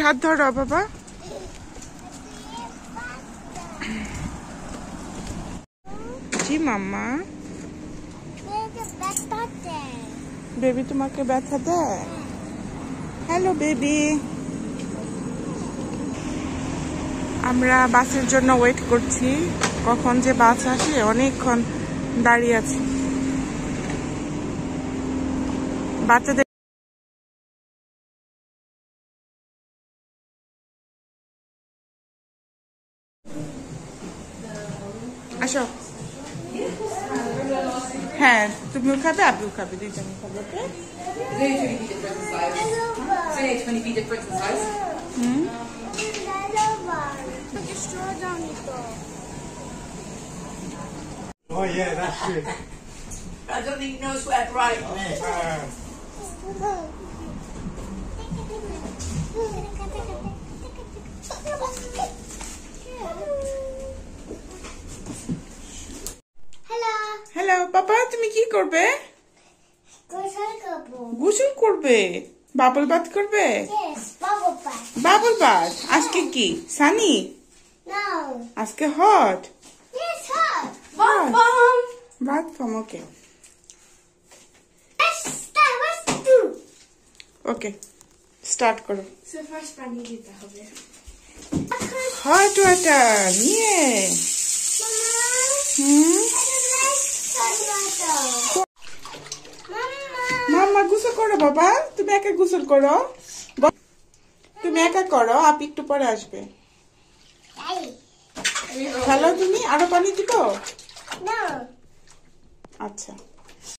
হাত ধরো বাবা। জি মাম্মা। বেবি তোমাকে ব্যথা দেয়? Hello baby. আমরা বাসের জন্য ওয়েট করছি, কখন যে বাস আসে, অনেকক্ষণ দাঁড়িয়ে আছি। বাচ্চাদের আসো। হ্যাঁ, তুমিও খাবে, আবিও খাবে, দুইজনে খাবে। Oh yeah, that's it. I don't think he knows where to write on it. Hello বাবা, তুমি কি করবে? গোসল করবে? বাবল বাথ করবে? Bubble bath. আজকে কি সানি? আজকে hot. Bath foam. Okay okay, start করো। ফার্স্ট পানি দিতে হবে। হট ওয়াটার নিয়ে। মাম্মা গোসল করো বাবা, তুমি একা গোসল করো, তুমি একা করো, আপনি একটু পরে আসবে। খেলো তুমি, আরো পানি দিব? আচ্ছা।